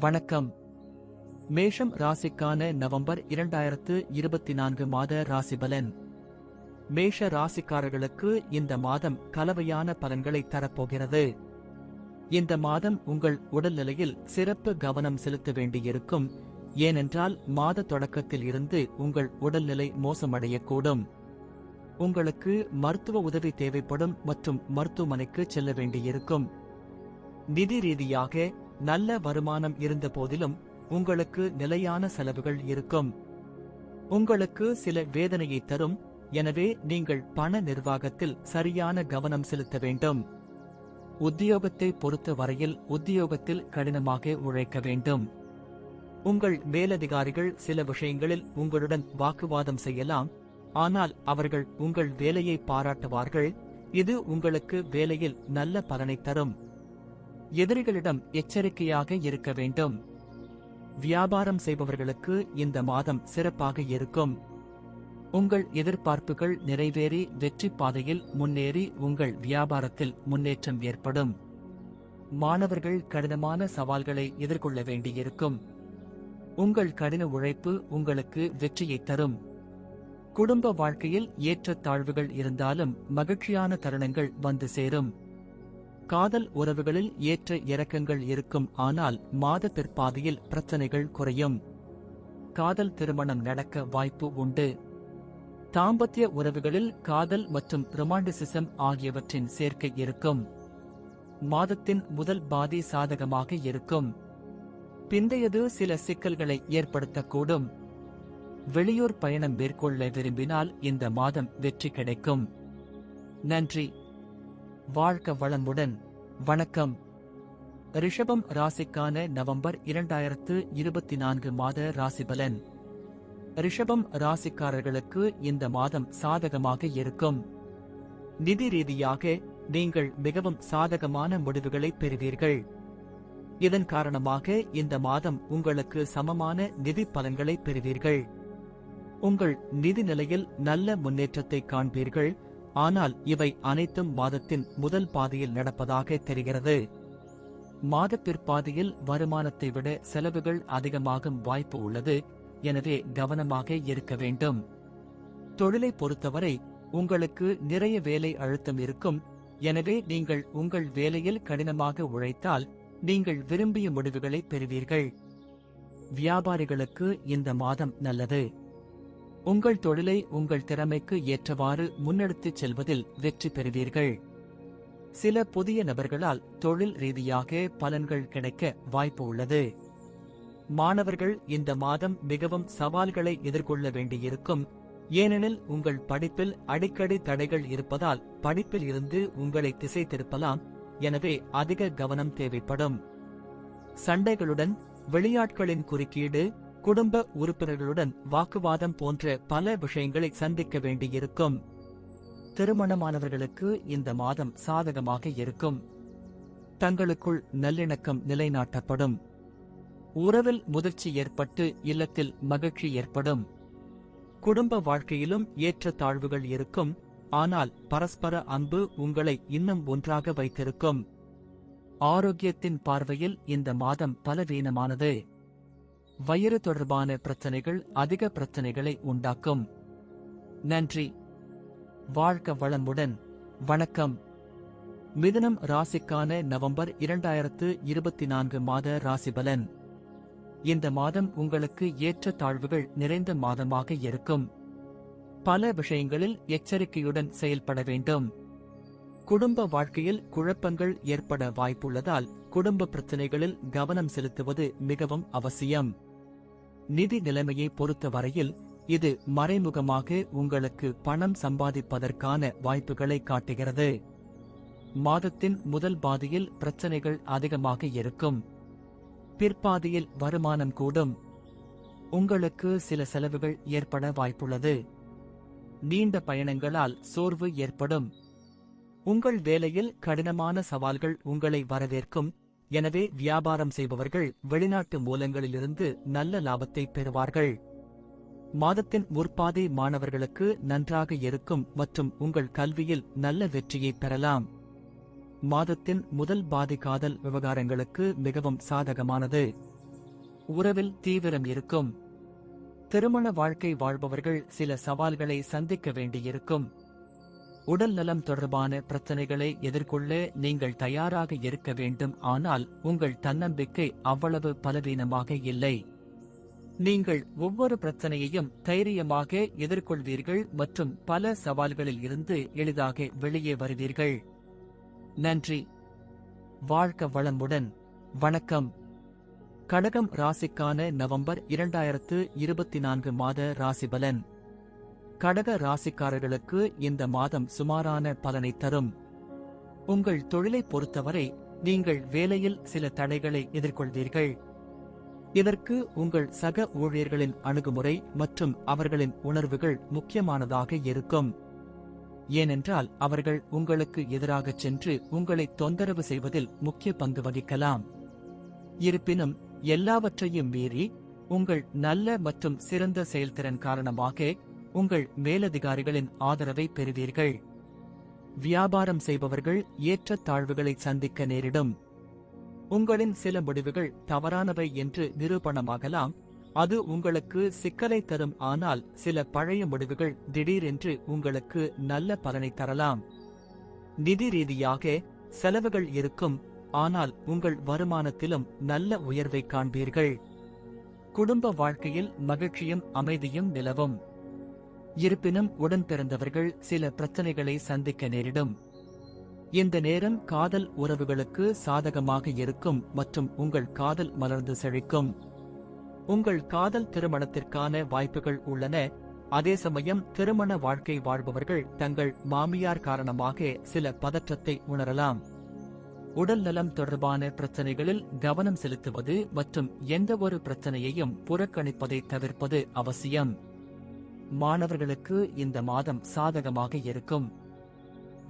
வணக்கம். மேஷம் ராசிக்கான நவம்பர் 2024 மாத ராசிபலன். மேஷ ராசிக்காரர்களுக்கு இந்த மாதம் கலவையான பலன்களை தரப்போகிறது. இந்த மாதம் உங்கள் உடல்நிலையில் சிறப்பு கவனம் செலுத்த வேண்டியிருக்கும். ஏனென்றால் மாத தொடக்கத்தில் இருந்து உங்கள் உடல்நிலை மோசமடையக்கூடும். உங்களுக்கு மருத்துவ உதவி தேவைப்படும் மற்றும் மருத்துவமனைக்கு செல்ல வேண்டியிருக்கும். நிதி ரீதியாக நல்ல வருமானம் இருந்த போதிலும் உங்களுக்கு நிலையான செலவுகள் இருக்கும். உங்களுக்கு சில வேதனையை தரும். எனவே நீங்கள் பண நிர்வாகத்தில் சரியான கவனம் செலுத்த வேண்டும். உத்தியோகத்தை பொறுத்த வரையில் உத்தியோகத்தில் கடினமாக உழைக்க வேண்டும். உங்கள் மேலதிகாரிகள் சில விஷயங்களில் உங்களுடன் வாக்குவாதம் செய்யலாம். ஆனால் அவர்கள் உங்கள் வேலையை பாராட்டுவார்கள். இது உங்களுக்கு வேலையில் நல்ல பலனை தரும். எதிரிகளிடம் எச்சரிக்கையாக இருக்க வேண்டும். வியாபாரம் செய்பவர்களுக்கு இந்த மாதம் சிறப்பாக இருக்கும். உங்கள் எதிர்பார்ப்புகள் நிறைவேறி வெற்றி பாதையில் முன்னேறி உங்கள் வியாபாரத்தில் முன்னேற்றம் ஏற்படும். மாணவர்கள் கடினமான சவால்களை எதிர்கொள்ள வேண்டியிருக்கும். உங்கள் கடின உழைப்பு உங்களுக்கு வெற்றியை தரும். குடும்ப வாழ்க்கையில் ஏற்றத்தாழ்வுகள் இருந்தாலும் மகிழ்ச்சியான தருணங்கள் வந்து சேரும். காதல் உறவுகளில் ஏற்ற இறக்கங்கள் இருக்கும். ஆனால் மாத பிற்பாதையில் பிரச்சனைகள் குறையும். காதல் திருமணம் நடக்க வாய்ப்பு உண்டு. தாம்பத்திய உறவுகளில் காதல் மற்றும் ரொமான்டிசிசம் ஆகியவற்றின் சேர்க்கை இருக்கும். மாதத்தின் முதல் பாதி சாதகமாக இருக்கும். பிந்தையது சில சிக்கல்களை ஏற்படுத்தக்கூடும். வெளியூர் பயணம் மேற்கொள்ள விரும்பினால் இந்த மாதம் வெற்றி கிடைக்கும். நன்றி. வாழ்க வளமுடன். வணக்கம். ரிஷபம் ராசிக்கான நவம்பர் 2024 மாத ராசிபலன். ரிஷபம் ராசிக்காரர்களுக்கு இந்த மாதம் சாதகமாக இருக்கும். நிதி ரீதியாக நீங்கள் மிகவும் சாதகமான முடிவுகளை பெறுவீர்கள். இதன் காரணமாக இந்த மாதம் உங்களுக்கு சமமான நிதி பலன்களை பெறுவீர்கள். உங்கள் நிதி நிலையில் நல்ல முன்னேற்றத்தை காண்பீர்கள். ஆனால் இவை அனைத்தும் மாதத்தின் முதல் பாதியில் நடப்பதாக தெரிகிறது. மாத பிற்பாதியில் வருமானத்தை விட செலவுகள் அதிகமாகும் வாய்ப்பு உள்ளது. எனவே கவனமாக இருக்க வேண்டும். தொழிலை பொறுத்தவரை உங்களுக்கு நிறைய வேலை அழுத்தம் இருக்கும். எனவே நீங்கள் உங்கள் வேலையில் கடினமாக உழைத்தால் நீங்கள் விரும்பிய முடிவுகளை பெறுவீர்கள். வியாபாரிகளுக்கு இந்த மாதம் நல்லது. உங்கள் தொழிலை உங்கள் திறமைக்கு ஏற்றவாறு முன்னெடுத்துச் செல்வதில் வெற்றி பெறுவீர்கள். சில புதிய நபர்களால் தொழில் ரீதியாக பலன்கள் கிடைக்க வாய்ப்பு உள்ளது. மாணவர்கள் இந்த மாதம் மிகவும் சவால்களை எதிர்கொள்ள வேண்டியிருக்கும். ஏனெனில் உங்கள் படிப்பில் அடிக்கடி தடைகள் இருப்பதால் படிப்பில் இருந்து உங்களை திசை திருப்பலாம். எனவே அதிக கவனம் தேவைப்படும். சண்டைகளுடன், வெளியாட்களின் குறுக்கீடு, குடும்ப உறுப்பினர்களுடன் வாக்குவாதம் போன்ற பல விஷயங்களை சந்திக்க வேண்டியிருக்கும். திருமணமானவர்களுக்கு இந்த மாதம் சாதகமாக இருக்கும். தங்களுக்குள் நல்லிணக்கம் நிலைநாட்டப்படும். உறவில் முதிர்ச்சி ஏற்பட்டு இல்லத்தில் மகிழ்ச்சி ஏற்படும். குடும்ப வாழ்க்கையிலும் ஏற்றத்தாழ்வுகள் இருக்கும். ஆனால் பரஸ்பர அன்பு உங்களை இன்னும் ஒன்றாக வைத்திருக்கும். ஆரோக்கியத்தின் பார்வையில் இந்த மாதம் பலவீனமானது. வயிறு தொடர்பான பிரச்சனைகள் அதிக பிரச்சனைகளை உண்டாக்கும். நன்றி. வாழ்க வளமுடன். வணக்கம். மிதுனம் ராசிக்கான நவம்பர் 2024 மாத ராசிபலன். இந்த மாதம் உங்களுக்கு ஏற்ற தாழ்வுகள் நிறைந்த மாதமாக இருக்கும். பல விஷயங்களில் எச்சரிக்கையுடன் செயல்பட வேண்டும். குடும்ப வாழ்க்கையில் குழப்பங்கள் ஏற்பட வாய்ப்புள்ளதால் குடும்ப பிரச்சனைகளில் கவனம் செலுத்துவது மிகவும் அவசியம். நிதி நிலைமையை பொறுத்தவரையில் இது மறைமுகமாக உங்களுக்கு பணம் சம்பாதிப்பதற்கான வாய்ப்புகளை காட்டுகிறது. மாதத்தின் முதல் பாதியில் பிரச்சனைகள் அதிகமாக இருக்கும். பிற்பாதியில் வருமானம் கூடும். உங்களுக்கு சில செலவுகள் ஏற்பட வாய்ப்புள்ளது. நீண்ட பயணங்களால் சோர்வு ஏற்படும். உங்கள் வேலையில் கடினமான சவால்கள் உங்களை வரவேற்கும். எனவே வியாபாரம் செய்பவர்கள் வெளிநாட்டு மூலங்களிலிருந்து நல்ல லாபத்தை பெறுவார்கள். மாதத்தின் முற்பாதி மாணவர்களுக்கு நன்றாக இருக்கும் மற்றும் உங்கள் கல்வியில் நல்ல வெற்றியை பெறலாம். மாதத்தின் முதல் பாதி காதல் விவகாரங்களுக்கு மிகவும் சாதகமானது. உறவில் தீவிரம் இருக்கும். திருமண வாழ்க்கை வாழ்பவர்கள் சில சவால்களை சந்திக்க வேண்டியிருக்கும். உடல் நலம் தொடர்பான பிரச்சனைகளை எதிர்கொள்ள நீங்கள் தயாராக இருக்க வேண்டும். ஆனால் உங்கள் தன்னம்பிக்கை அவ்வளவு பலவீனமாக இல்லை. நீங்கள் ஒவ்வொரு பிரச்சனையையும் தைரியமாக எதிர்கொள்வீர்கள் மற்றும் பல சவால்களில் இருந்து எளிதாக வெளியே வருவீர்கள். நன்றி. வாழ்க வளமுடன். வணக்கம். கடகம் ராசிக்கான நவம்பர் 2024 மாத ராசிபலன். கடக ராசிக்காரர்களுக்கு இந்த மாதம் சுமாரான பலனை தரும். உங்கள் தொழிலை பொறுத்தவரை நீங்கள் வேலையில் சில தடைகளை எதிர்கொள்வீர்கள். இதற்கு உங்கள் சக ஊழியர்களின் அணுகுமுறை மற்றும் அவர்களின் உணர்வுகள் முக்கியமானதாக இருக்கும். ஏனென்றால் அவர்கள் உங்களுக்கு எதிராகச் சென்று உங்களை தொந்தரவு செய்வதில் முக்கிய பங்கு வகிக்கலாம். இருப்பினும் எல்லாவற்றையும் மீறி உங்கள் நல்ல மற்றும் சிறந்த செயல்திறன் காரணமாக உங்கள் மேலதிகாரிகளின் ஆதரவை பெறுவீர்கள். வியாபாரம் செய்பவர்கள் ஏற்ற தாழ்வுகளை சந்திக்க நேரிடும். உங்களின் சில முடிவுகள் தவறானவை என்று நிரூபணமாகலாம். அது உங்களுக்கு சிக்கலை தரும். ஆனால் சில பழைய முடிவுகள் திடீரென்று உங்களுக்கு நல்ல பலனை தரலாம். நிதி ரீதியாக செலவுகள் இருக்கும். ஆனால் உங்கள் வருமானத்திலும் நல்ல உயர்வை காண்பீர்கள். குடும்ப வாழ்க்கையில் மகிழ்ச்சியும் அமைதியும் நிலவும். இருப்பினும் உடன் பிறந்தவர்கள் சில பிரச்சனைகளை சந்திக்க நேரிடும். இந்த நேரம் காதல் உறவுகளுக்கு சாதகமாக இருக்கும் மற்றும் உங்கள் காதல் மலர்ந்து செழிக்கும். உங்கள் காதல் திருமணத்திற்கான வாய்ப்புகள் உள்ளன. அதே சமயம் திருமண வாழ்க்கை வாழ்பவர்கள் தங்கள் மாமியார் காரணமாக சில பதற்றத்தை உணரலாம். உடல் நலம் தொடர்பான பிரச்சனைகளில் கவனம் செலுத்துவது மற்றும் எந்தவொரு பிரச்சனையையும் புறக்கணிப்பதை தவிர்ப்பது அவசியம். மாணவர்களுக்கு இந்த மாதம் சாதகமாக இருக்கும்.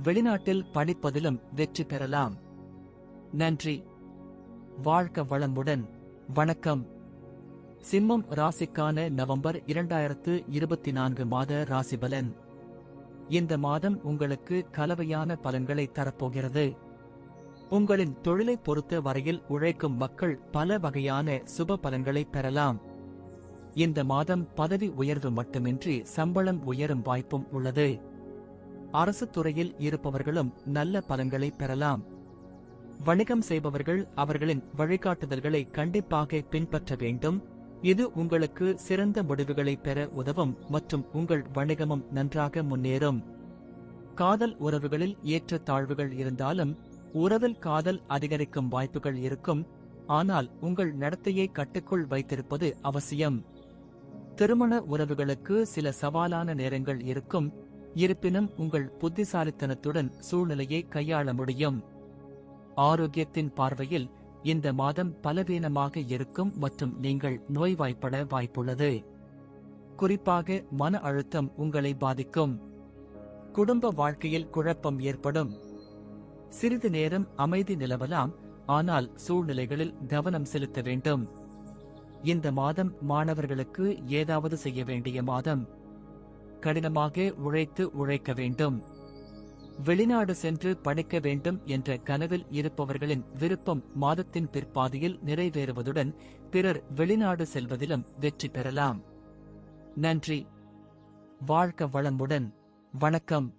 வெளிநாட்டில் படிப்பதிலும் வெற்றி பெறலாம். நன்றி. வாழ்க வளமுடன். வணக்கம். சிம்மம் ராசிக்கான நவம்பர் 2024 மாத ராசிபலன். இந்த மாதம் உங்களுக்கு கலவையான பலன்களை தரப்போகிறது. உங்களின் தொழிலை பொறுத்த வரையில் உழைக்கும் மக்கள் பல வகையான சுப பலன்களை பெறலாம். இந்த மாதம் பதவி உயர்வு மட்டுமின்றி சம்பளம் உயரும் வாய்ப்பும் உள்ளது. அரசு துறையில் இருப்பவர்களும் நல்ல பலன்களை பெறலாம். வணிகம் செய்பவர்கள் அவர்களின் வழிகாட்டுதல்களை கண்டிப்பாக பின்பற்ற வேண்டும். இது உங்களுக்கு சிறந்த முடிவுகளை பெற உதவும் மற்றும் உங்கள் வணிகமும் நன்றாக முன்னேறும். காதல் உறவுகளில் ஏற்ற தாழ்வுகள் இருந்தாலும் உறவில் காதல் அதிகரிக்கும் வாய்ப்புகள் இருக்கும். ஆனால் உங்கள் நடத்தையை கட்டுக்குள் வைத்திருப்பது அவசியம். திருமண உறவுகளுக்கு சில சவாலான நேரங்கள் இருக்கும். இருப்பினும் உங்கள் புத்திசாலித்தனத்துடன் சூழ்நிலையை கையாள முடியும். ஆரோக்கியத்தின் பார்வையில் இந்த மாதம் பலவீனமாக இருக்கும் மற்றும் நீங்கள் நோய்வாய்ப்பட வாய்ப்புள்ளது. குறிப்பாக மன அழுத்தம் உங்களை பாதிக்கும். குடும்ப வாழ்க்கையில் குழப்பம் ஏற்படும். சிறிது நேரம் அமைதி நிலவலாம். ஆனால் சூழ்நிலைகளில் கவனம் செலுத்த வேண்டும். இந்த மாதம் மாணவர்களுக்கு ஏதாவது செய்ய வேண்டிய மாதம். கடினமாக உழைக்க வேண்டும். வெளிநாடு சென்று படிக்க வேண்டும் என்ற கனவில் இருப்பவர்களின் விருப்பம் மாதத்தின் பிற்பாதியில் நிறைவேறுவதுடன் பிறர் வெளிநாடு செல்வதிலும் வெற்றி பெறலாம். நன்றி. வாழ்க வளமுடன். வணக்கம்.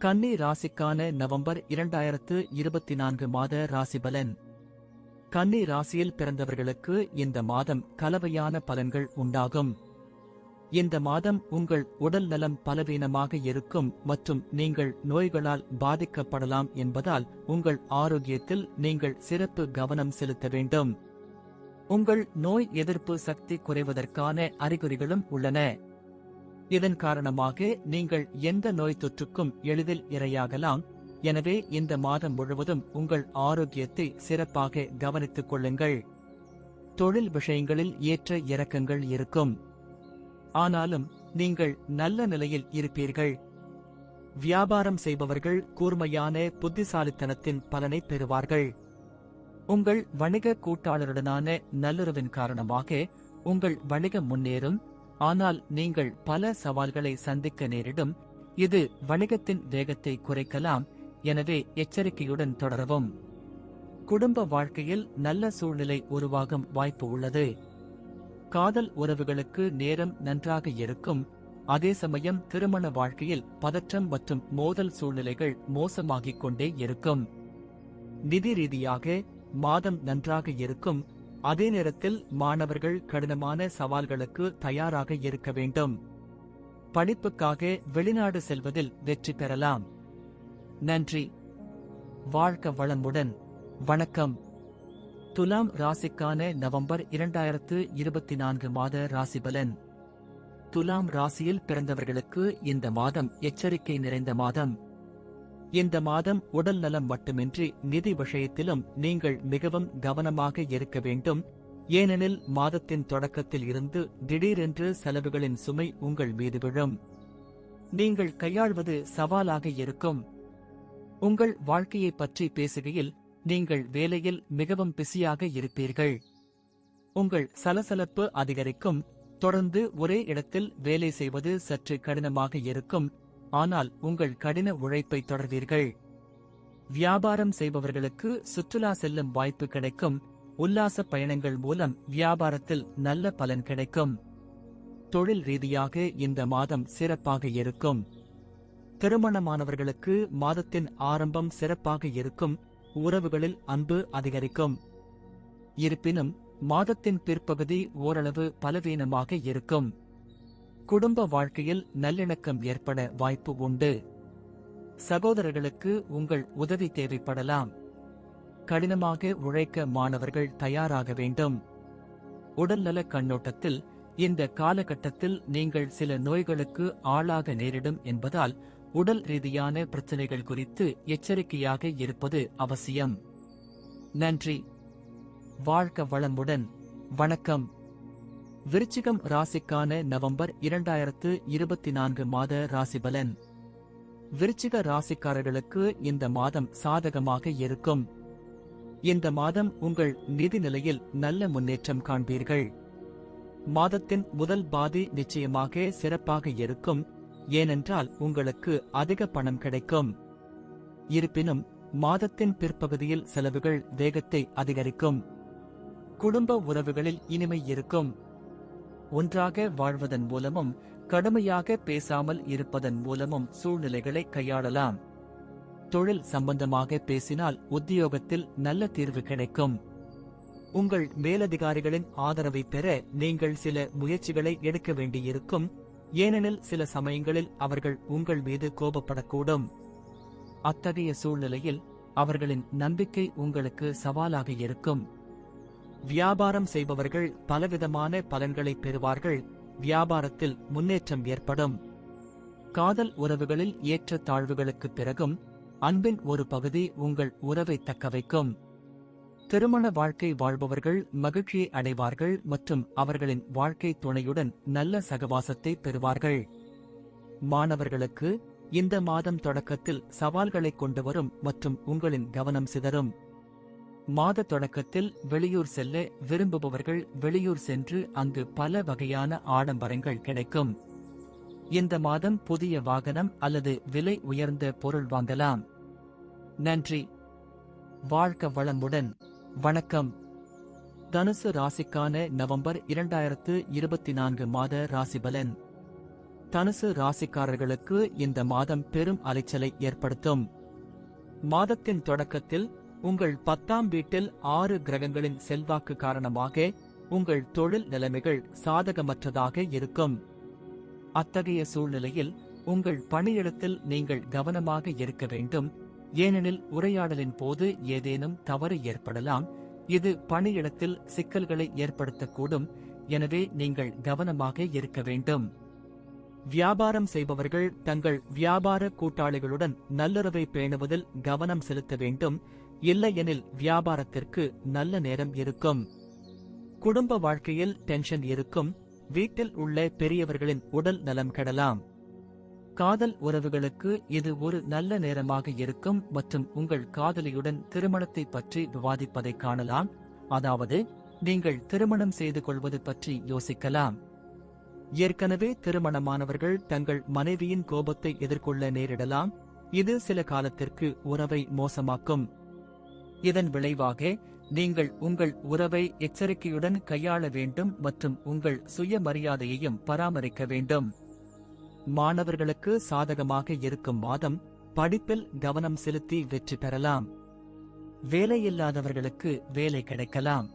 கன்னி ராசிக்கான நவம்பர் 2024 மாத ராசிபலன். கன்னி ராசியில் பிறந்தவர்களுக்கு இந்த மாதம் கலவையான பலன்கள் உண்டாகும். இந்த மாதம் உங்கள் உடல் நலம் பலவீனமாக இருக்கும் மற்றும் நீங்கள் நோய்களால் பாதிக்கப்படலாம் என்பதால் உங்கள் ஆரோக்கியத்தில் நீங்கள் சிறப்பு கவனம் செலுத்த வேண்டும். உங்கள் நோய் எதிர்ப்பு சக்தி குறைவதற்கான அறிகுறிகளும் உள்ளன. இதன் காரணமாக நீங்கள் எந்த நோய் தொற்றுக்கும் எளிதில் இரையாகலாம். எனவே இந்த மாதம் முழுவதும் உங்கள் ஆரோக்கியத்தை சிறப்பாக கவனித்துக் கொள்ளுங்கள். தொழில் விஷயங்களில் ஏற்ற இறக்கங்கள் இருக்கும். ஆனாலும் நீங்கள் நல்ல நிலையில் இருப்பீர்கள். வியாபாரம் செய்பவர்கள் கூர்மையான புத்திசாலித்தனத்தின் பலனை பெறுவார்கள். உங்கள் வணிக கூட்டாளருடனான நல்லுறவின் காரணமாக உங்கள் வணிகம் முன்னேறும். ஆனால் நீங்கள் பல சவால்களை சந்திக்க நேரிடும். இது வணிகத்தின் வேகத்தை குறைக்கலாம். எனவே எச்சரிக்கையுடன் தொடரவும். குடும்ப வாழ்க்கையில் நல்ல சூழ்நிலை உருவாகும் வாய்ப்பு உள்ளது. காதல் உறவுகளுக்கு நேரம் நன்றாக இருக்கும். அதே சமயம் திருமண வாழ்க்கையில் பதற்றம் மற்றும் மோதல் சூழ்நிலைகள் மோசமாகிக் கொண்டே இருக்கும். நிதி ரீதியாக மாதம் நன்றாக இருக்கும். அதே நேரத்தில் மாணவர்கள் கடினமான சவால்களுக்கு தயாராக இருக்க வேண்டும். படிப்புக்காக வெளிநாடு செல்வதில் வெற்றி பெறலாம். நன்றி. வாழ்க வளமுடன். வணக்கம். துலாம் ராசிக்கான நவம்பர் 2024 மாத ராசிபலன். துலாம் ராசியில் பிறந்தவர்களுக்கு இந்த மாதம் எச்சரிக்கை நிறைந்த மாதம். இந்த மாதம் உடல் நலம் மட்டுமின்றி நிதி விஷயத்திலும் நீங்கள் மிகவும் கவனமாக இருக்க வேண்டும். ஏனெனில் மாதத்தின் தொடக்கத்தில் இருந்து திடீரென்று செலவுகளின் சுமை உங்கள் மீது விழும். நீங்கள் கையாள்வது சவாலாக இருக்கும். உங்கள் வாழ்க்கையைப் பற்றி பேசுகையில் நீங்கள் வேலையில் மிகவும் பிஸியாக இருப்பீர்கள். உங்கள் சலசலப்பு அதிகரிக்கும். தொடர்ந்து ஒரே இடத்தில் வேலை செய்வது சற்று கடினமாக இருக்கும். ஆனால் உங்கள் கடின உழைப்பை தொடர்வீர்கள். வியாபாரம் செய்பவர்களுக்கு சுற்றுலா செல்லும் வாய்ப்பு கிடைக்கும். உல்லாச பயணங்கள் மூலம் வியாபாரத்தில் நல்ல பலன் கிடைக்கும். தொழில் ரீதியாக இந்த மாதம் சிறப்பாக இருக்கும். திருமணமானவர்களுக்கு மாதத்தின் ஆரம்பம் சிறப்பாக இருக்கும். உறவுகளில் அன்பு அதிகரிக்கும். இருப்பினும் மாதத்தின் பிற்பகுதி ஓரளவு பலவீனமாக இருக்கும். குடும்ப வாழ்க்கையில் நல்லிணக்கம் ஏற்பட வாய்ப்பு உண்டு. சகோதரர்களுக்கு உங்கள் உதவி தேவைப்படலாம். கடினமாக உழைக்க மாணவர்கள் தயாராக வேண்டும். உடல்நல கண்ணோட்டத்தில் இந்த காலகட்டத்தில் நீங்கள் சில நோய்களுக்கு ஆளாக நேரிடும் என்பதால் உடல் ரீதியான பிரச்சனைகள் குறித்து எச்சரிக்கையாக இருப்பது அவசியம். நன்றி. வாழ்க வளமுடன். வணக்கம். விருச்சிகம் ராசிக்கான நவம்பர் 2024 மாத ராசிபலன். விருச்சிக ராசிக்காரர்களுக்கு இந்த மாதம் சாதகமாக இருக்கும். இந்த மாதம் உங்கள் நிதி நிலையில் நல்ல முன்னேற்றம் காண்பீர்கள். மாதத்தின் முதல் பாதி நிச்சயமாக சிறப்பாக இருக்கும். ஏனென்றால் உங்களுக்கு அதிக பணம் கிடைக்கும். இருப்பினும் மாதத்தின் பிற்பகுதியில் செலவுகள் வேகத்தை அதிகரிக்கும். குடும்ப உறவுகளில் இனிமை இருக்கும். ஒன்றாக வாழ்வதன் மூலமும் கடுமையாக பேசாமல் இருப்பதன் மூலமும் சூழ்நிலைகளை கையாளலாம். தொழில் சம்பந்தமாக பேசினால் உத்தியோகத்தில் நல்ல தீர்வு கிடைக்கும். உங்கள் மேலதிகாரிகளின் ஆதரவை பெற நீங்கள் சில முயற்சிகளை எடுக்க வேண்டியிருக்கும். ஏனெனில் சில சமயங்களில் அவர்கள் உங்கள் மீது கோபப்படக்கூடும். அத்தகைய சூழ்நிலையில் அவர்களின் நம்பிக்கை உங்களுக்கு சவாலாக இருக்கும். வியாபாரம் செய்பவர்கள் பலவிதமான பலன்களை பெறுவார்கள். வியாபாரத்தில் முன்னேற்றம் ஏற்படும். காதல் உறவுகளில் ஏற்ற தாழ்வுகளுக்கு பிறகும் அன்பின் ஒரு பகுதி உங்கள் உறவை தக்கவைக்கும். திருமண வாழ்க்கை வாழ்பவர்கள் மகிழ்ச்சியை அடைவார்கள் மற்றும் அவர்களின் வாழ்க்கை துணையுடன் நல்ல சகவாசத்தை பெறுவார்கள். மாணவர்களுக்கு இந்த மாதம் தொடக்கத்தில் சவால்களை கொண்டு வரும் மற்றும் உங்களின் கவனம் சிதறும். மாத தொடக்கத்தில் வெளியூர் செல்ல விரும்புபவர்கள் வெளியூர் சென்று அங்கு பல வகையான ஆடம்பரங்கள் கிடைக்கும். இந்த மாதம் புதிய வாகனம் அல்லது விலை உயர்ந்த பொருள் வாங்கலாம். நன்றி. வாழ்க வளமுடன். வணக்கம். தனுசு ராசிக்கான நவம்பர் 2024 மாத ராசிபலன். தனுசு ராசிக்காரர்களுக்கு இந்த மாதம் பெரும் அலைச்சலை ஏற்படுத்தும். மாதத்தின் தொடக்கத்தில் உங்கள் 10ஆம் வீட்டில் 6 கிரகங்களின் செல்வாக்கு காரணமாக உங்கள் தொழில் நிலைமைகள் சாதகமற்றதாக இருக்கும். அத்தகைய சூழ்நிலையில் உங்கள் பணியிடத்தில் நீங்கள் கவனமாக இருக்க வேண்டும். ஏனெனில் உரையாடலின் போது ஏதேனும் தவறு ஏற்படலாம். இது பணியிடத்தில் சிக்கல்களை ஏற்படுத்தக்கூடும். எனவே நீங்கள் கவனமாக இருக்க வேண்டும். வியாபாரம் செய்பவர்கள் தங்கள் வியாபார கூட்டாளிகளுடன் நல்லுறவை பேணுவதில் கவனம் செலுத்த வேண்டும். இல்லையெனில் வியாபாரத்திற்கு நல்ல நேரம் இருக்கும். குடும்ப வாழ்க்கையில் டென்ஷன் இருக்கும். வீட்டில் உள்ள பெரியவர்களின் உடல் நலம் கெடலாம். காதல் உறவுகளுக்கு இது ஒரு நல்ல நேரமாக இருக்கும் மற்றும் உங்கள் காதலியுடன் திருமணத்தை பற்றி விவாதிப்பதை காணலாம். அதாவது நீங்கள் திருமணம் செய்து கொள்வது பற்றி யோசிக்கலாம். ஏற்கனவே திருமணமானவர்கள் தங்கள் மனைவியின் கோபத்தை எதிர்கொள்ள நேரிடலாம். இது சில காலத்திற்கு உறவை மோசமாக்கும். இதன் விளைவாக நீங்கள் உங்கள் உறவை எச்சரிக்கையுடன் கையாள வேண்டும் மற்றும் உங்கள் சுயமரியாதையையும் பராமரிக்க வேண்டும். மாணவர்களுக்கு சாதகமாக இருக்கும் மாதம். படிப்பில் கவனம் செலுத்தி வெற்றி பெறலாம். வேலையில்லாதவர்களுக்கு வேலை கிடைக்கலாம்.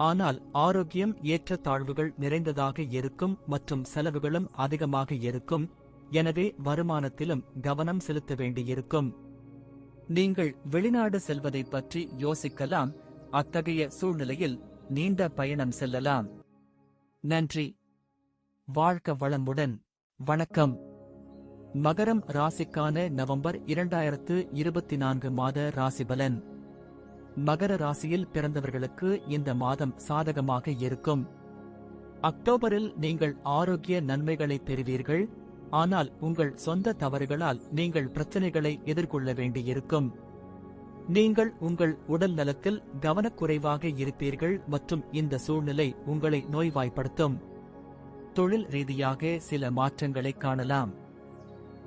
ஆனால் ஆரோக்கியம் ஏற்றத்தாழ்வுகள் நிறைந்ததாக இருக்கும் மற்றும் செலவுகளும் அதிகமாக இருக்கும். எனவே வருமானத்திலும் கவனம் செலுத்த வேண்டியிருக்கும். நீங்கள் வெளிநாடு செல்வதை பற்றி யோசிக்கலாம். அத்தகைய சூழ்நிலையில் நீண்ட பயணம் செல்லலாம். நன்றி. வாழ்க வளமுடன். வணக்கம். மகரம் ராசிக்கான நவம்பர் 2024 மாத ராசிபலன். மகர ராசியில் பிறந்தவர்களுக்கு இந்த மாதம் சாதகமாக இருக்கும். அக்டோபரில் நீங்கள் ஆரோக்கிய நன்மைகளை பெறுவீர்கள். ஆனால் உங்கள் சொந்த தவறுகளால் நீங்கள் பிரச்சனைகளை எதிர்கொள்ள வேண்டியிருக்கும். நீங்கள் உங்கள் உடல் நலத்தில் கவனக்குறைவாக இருப்பீர்கள் மற்றும் இந்த சூழ்நிலை உங்களை நோய்வாய்ப்படுத்தும். தொழில் ரீதியாக சில மாற்றங்களை காணலாம்.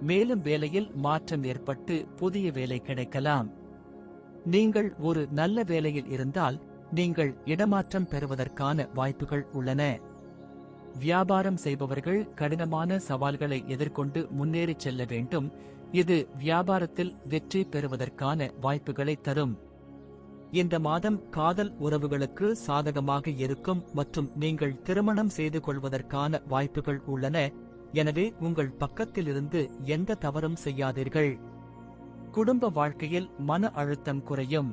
மேலும் வேலையில் மாற்றம் ஏற்பட்டு புதிய வேலை கிடைக்கலாம். நீங்கள் ஒரு நல்ல வேலையில் இருந்தால் நீங்கள் இடமாற்றம் பெறுவதற்கான வாய்ப்புகள் உள்ளன. வியாபாரம் செய்பவர்கள் கடினமான சவால்களை எதிர்கொண்டு முன்னேறிச் செல்ல வேண்டும். இது வியாபாரத்தில் வெற்றி பெறுவதற்கான வாய்ப்புகளை தரும். இந்த மாதம் காதல் உறவுகளுக்கு சாதகமாக இருக்கும் மற்றும் நீங்கள் திருமணம் செய்து கொள்வதற்கான வாய்ப்புகள் உள்ளன. எனவே உங்கள் பக்கத்திலிருந்து எந்த தவறும் செய்யாதீர்கள். குடும்ப வாழ்க்கையில் மன அழுத்தம் குறையும்.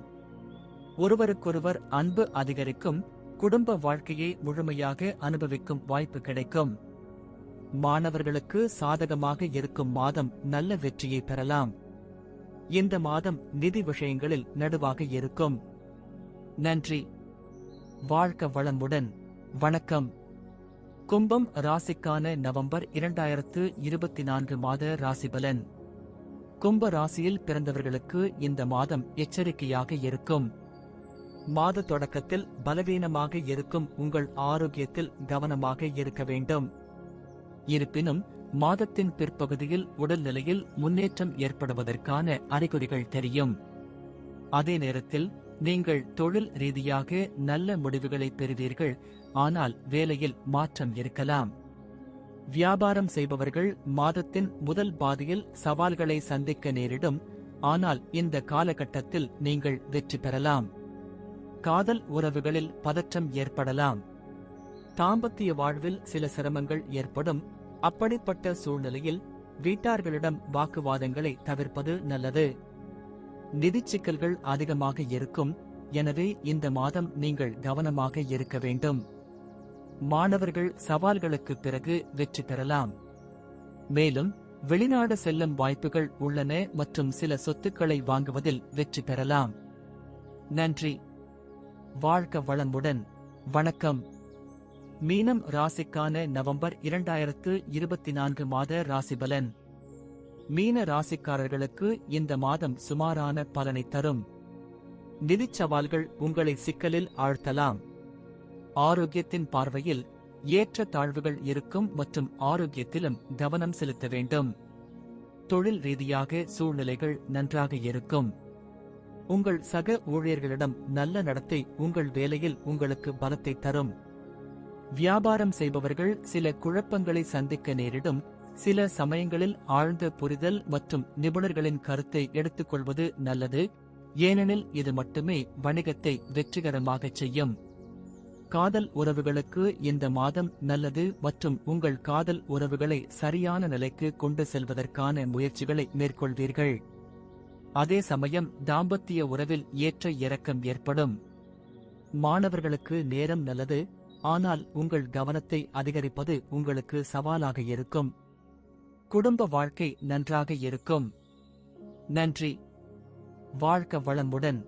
ஒருவருக்கொருவர் அன்பு அதிகரிக்கும். குடும்ப வாழ்க்கையை முழுமையாக அனுபவிக்கும் வாய்ப்பு கிடைக்கும். மாணவர்களுக்கு சாதகமாக இருக்கும் மாதம். நல்ல வெற்றியை பெறலாம். இந்த மாதம் நிதி விஷயங்களில் நடுவாக இருக்கும். நன்றி. வாழ்க வளமுடன். வணக்கம். கும்பம் ராசிக்கான நவம்பர் 2024 மாத ராசிபலன். கும்ப ராசியில் பிறந்தவர்களுக்கு இந்த மாதம் எச்சரிக்கையாக இருக்கும். மாத தொடக்கத்தில் பலவீனமாக இருக்கும் உங்கள் ஆரோக்கியத்தில் கவனமாக இருக்க வேண்டும். இருப்பினும் மாதத்தின் பிற்பகுதியில் உடல்நிலையில் முன்னேற்றம் ஏற்படுவதற்கான அறிகுறிகள் தெரியும். அதே நேரத்தில் நீங்கள் தொழில் ரீதியாக நல்ல முடிவுகளை பெறுவீர்கள். ஆனால் வேலையில் மாற்றம் இருக்கலாம். வியாபாரம் செய்பவர்கள் மாதத்தின் முதல் பாதியில் சவால்களை சந்திக்க நேரிடும். ஆனால் இந்த காலகட்டத்தில் நீங்கள் வெற்றி பெறலாம். காதல் உறவுகளில் பதற்றம் ஏற்படலாம். தாம்பத்திய வாழ்வில் சில சிரமங்கள் ஏற்படும். அப்படிப்பட்ட சூழ்நிலையில் வீட்டார்களிடம் வாக்குவாதங்களை தவிர்ப்பது நல்லது. நிதிச் சிக்கல்கள் அதிகமாக இருக்கும். எனவே இந்த மாதம் நீங்கள் கவனமாக இருக்க வேண்டும். மாணவர்கள் சவால்களுக்கு பிறகு வெற்றி பெறலாம். மேலும் வெளிநாடு செல்லும் வாய்ப்புகள் உள்ளன மற்றும் சில சொத்துக்களை வாங்குவதில் வெற்றி பெறலாம். நன்றி. வாழ்க வளமுடன். வணக்கம். மீனம் ராசிக்கான நவம்பர் 2024 மாத ராசிபலன். மீன ராசிக்காரர்களுக்கு இந்த மாதம் சுமாரான பலனை தரும். நிதிச் சவால்கள் உங்களை சிக்கலில் ஆழ்த்தலாம். ஆரோக்கியத்தின் பார்வையில் ஏற்ற தாழ்வுகள் இருக்கும் மற்றும் ஆரோக்கியத்திலும் கவனம் செலுத்த வேண்டும். தொழில் ரீதியாக சூழ்நிலைகள் நன்றாக இருக்கும். உங்கள் சக ஊழியர்களிடம் நல்ல நடத்தை உங்கள் வேலையில் உங்களுக்கு பலத்தை தரும். வியாபாரம் செய்பவர்கள் சில குழப்பங்களை சந்திக்க நேரிடும். சில சமயங்களில் ஆழ்ந்த புரிதல் மற்றும் நிபுணர்களின் கருத்தை எடுத்துக்கொள்வது நல்லது. ஏனெனில் இது மட்டுமே வணிகத்தை வெற்றிகரமாகச் செய்யும். காதல் உறவுகளுக்கு இந்த மாதம் நல்லது மற்றும் உங்கள் காதல் உறவுகளை சரியான நிலைக்கு கொண்டு செல்வதற்கான முயற்சிகளை மேற்கொள்வீர்கள். அதே சமயம் தாம்பத்திய உறவில் ஏற்ற இறக்கம் ஏற்படும். மாணவர்களுக்கு நேரம் நல்லது. ஆனால் உங்கள் கவனத்தை அதிகரிப்பது உங்களுக்கு சவாலாக இருக்கும். குடும்ப வாழ்க்கை நன்றாக இருக்கும். நன்றி. வாழ்க வளமுடன்.